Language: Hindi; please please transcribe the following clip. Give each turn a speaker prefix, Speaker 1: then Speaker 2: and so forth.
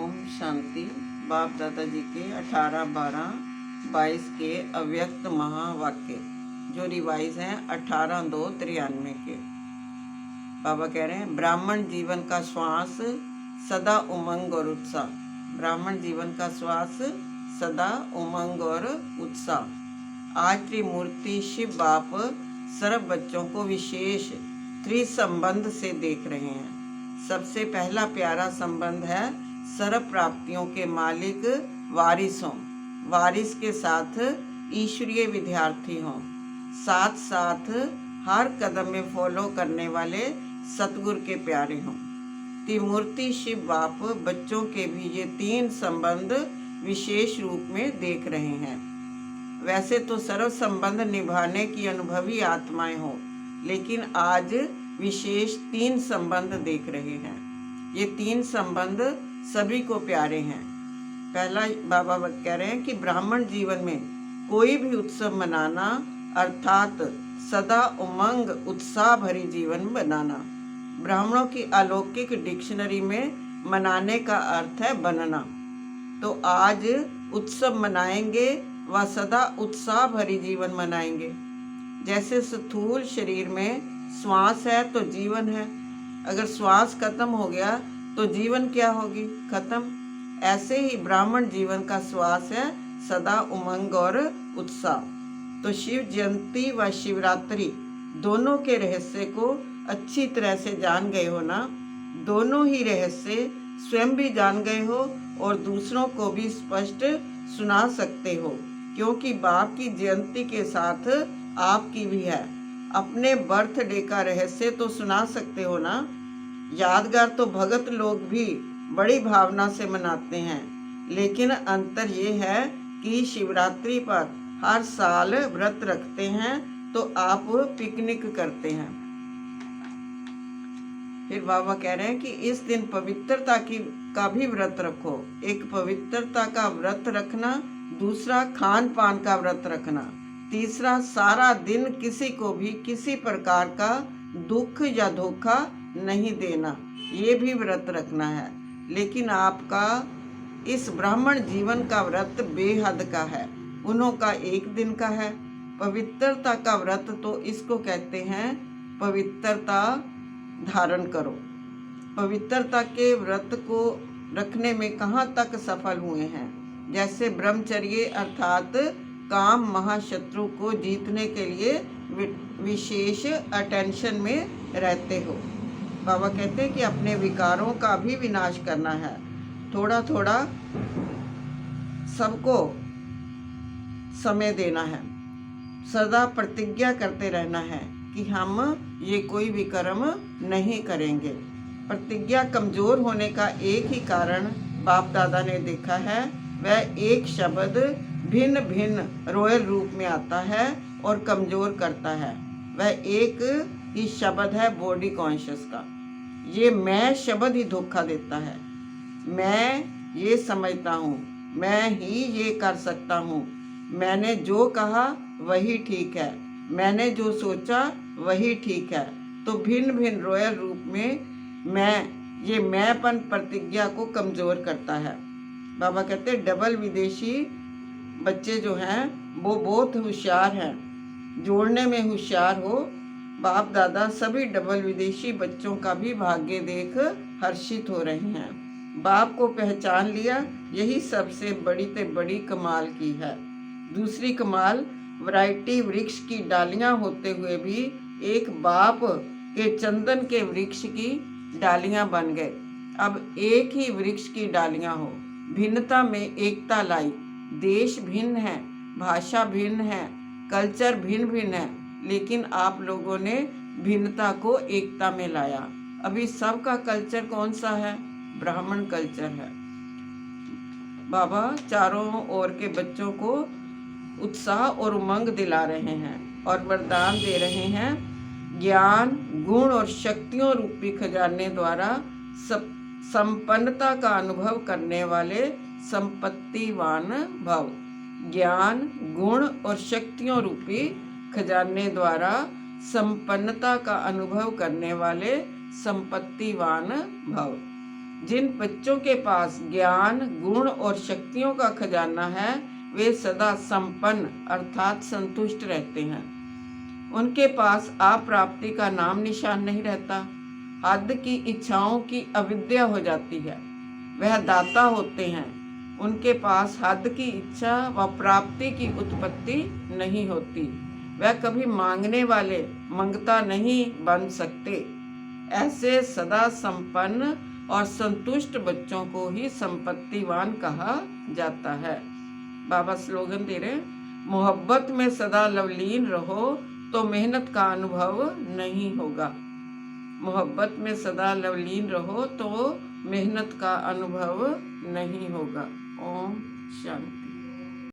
Speaker 1: ओम शांति। बाप दादा जी के 18/12/22 के अव्यक्त महावाक्य जो रिवाइज हैं 18/2/93 के। बाबा कह रहे हैं, ब्राह्मण जीवन का श्वास सदा उमंग और उत्साह। ब्राह्मण जीवन का श्वास सदा उमंग और उत्साह। आज त्रिमूर्ति शिव बाप सर्व बच्चों को विशेष त्रिसंबंध से देख रहे हैं। सबसे पहला प्यारा संबंध है सर्व प्राप्तियों के मालिक वारिसों। वारिस के साथ ईश्वरीय विद्यार्थी हों, साथ साथ हर कदम में फॉलो करने वाले सतगुरु के प्यारे हों। त्रिमूर्ति शिव बाप बच्चों के भी ये तीन संबंध विशेष रूप में देख रहे हैं। वैसे तो सर्व संबंध निभाने की अनुभवी आत्माएं हो, लेकिन आज विशेष तीन संबंध देख रहे हैं। ये तीन संबंध सभी को प्यारे हैं। पहला बाबा कह रहे हैं कि ब्राह्मण जीवन में कोई भी उत्सव मनाना अर्थात सदा उमंग उत्साह भरी जीवन बनाना। ब्राह्मणों की अलौकिक डिक्शनरी में मनाने का अर्थ है बनना। तो आज उत्सव मनाएंगे व सदा उत्साह भरी जीवन मनाएंगे। जैसे स्थूल शरीर में श्वास है तो जीवन है, अगर श्वास खत्म हो गया तो जीवन क्या होगी? खत्म। ऐसे ही ब्राह्मण जीवन का श्वास है सदा उमंग और उत्साह। तो शिव जयंती व शिवरात्रि दोनों के रहस्य को अच्छी तरह से जान गए हो ना। दोनों ही रहस्य स्वयं भी जान गए हो और दूसरों को भी स्पष्ट सुना सकते हो, क्योंकि बाप की जयंती के साथ आपकी भी है। अपने बर्थडे का रहस्य तो सुना सकते हो ना। यादगार तो भगत लोग भी बड़ी भावना से मनाते हैं, लेकिन अंतर ये है कि शिवरात्रि पर हर साल व्रत रखते हैं तो आप पिकनिक करते हैं। फिर बाबा कह रहे हैं कि इस दिन पवित्रता का भी व्रत रखो। एक पवित्रता का व्रत रखना, दूसरा खान पान का व्रत रखना, तीसरा सारा दिन किसी को भी किसी प्रकार का दुख या धोखा नहीं देना, ये भी व्रत रखना है। लेकिन आपका इस ब्राह्मण जीवन का व्रत बेहद का है, उन्हों का एक दिन का है। पवित्रता का व्रत तो इसको कहते हैं पवित्रता धारण करो। पवित्रता के व्रत को रखने में कहाँ तक सफल हुए हैं? जैसे ब्रह्मचर्य अर्थात काम महाशत्रु को जीतने के लिए विशेष अटेंशन में रहते हो। बाबा कहते हैं कि अपने विकारों का भी विनाश करना है। थोड़ा थोड़ा सबको समय देना है। सदा प्रतिज्ञा करते रहना है कि हम ये कोई भी कर्म नहीं करेंगे। प्रतिज्ञा कमजोर होने का एक ही कारण बाप दादा ने देखा है, वह एक शब्द भिन्न भिन्न रॉयल रूप में आता है और कमजोर करता है। वह एक ही शब्द है बॉडी कॉन्शियस का। ये मैं शब्द ही धोखा देता है। मैं ये समझता हूँ, मैं ही ये कर सकता हूँ, मैंने जो कहा वही ठीक है, मैंने जो सोचा वही ठीक है। तो भिन्न भिन्न रॉयल रूप में ये मैंपन प्रतिज्ञा को कमजोर करता है। बाबा कहते हैं डबल विदेशी बच्चे जो हैं वो बहुत होशियार हैं, जोड़ने में होशियार हो। बाप दादा सभी डबल विदेशी बच्चों का भी भाग्य देख हर्षित हो रहे हैं। बाप को पहचान लिया, यही सबसे बड़ी से बड़ी कमाल की है। दूसरी कमाल, वैरायटी वृक्ष की डालियां होते हुए भी एक बाप के चंदन के वृक्ष की डालियां बन गए। अब एक ही वृक्ष की डालियां हो, भिन्नता में एकता लाई। देश भिन्न है, भाषा भिन्न है, कल्चर भिन्न भिन्न है, लेकिन आप लोगों ने भिन्नता को एकता में लाया। अभी सबका कल्चर कौन सा है? ब्राह्मण कल्चर है। बाबा चारों ओर के बच्चों को उत्साह और उमंग दिला रहे हैं और वरदान दे रहे हैं। ज्ञान, गुण और शक्तियों रूपी खजाने द्वारा संपन्नता का अनुभव करने वाले संपत्तिवान भव। ज्ञान, गुण और शक्तियों रूपी खजाने द्वारा संपन्नता का अनुभव करने वाले संपत्तिवान भव। जिन बच्चों के पास ज्ञान, गुण और शक्तियों का खजाना है वे सदा संपन्न अर्थात संतुष्ट रहते हैं। उनके पास अप्राप्ति का नाम निशान नहीं रहता। हद की इच्छाओं की अविद्या हो जाती है। वह दाता होते हैं। उनके पास हद की इच्छा व प्राप्ति की उत्पत्ति नहीं होती। वह कभी मांगने वाले मंगता नहीं बन सकते। ऐसे सदा संपन्न और संतुष्ट बच्चों को ही संपत्तिवान कहा जाता है। बाबा स्लोगन दे रहे, मोहब्बत में सदा लवलीन रहो तो मेहनत का अनुभव नहीं होगा। मोहब्बत में सदा लवलीन रहो तो मेहनत का अनुभव नहीं होगा। ओम शांति।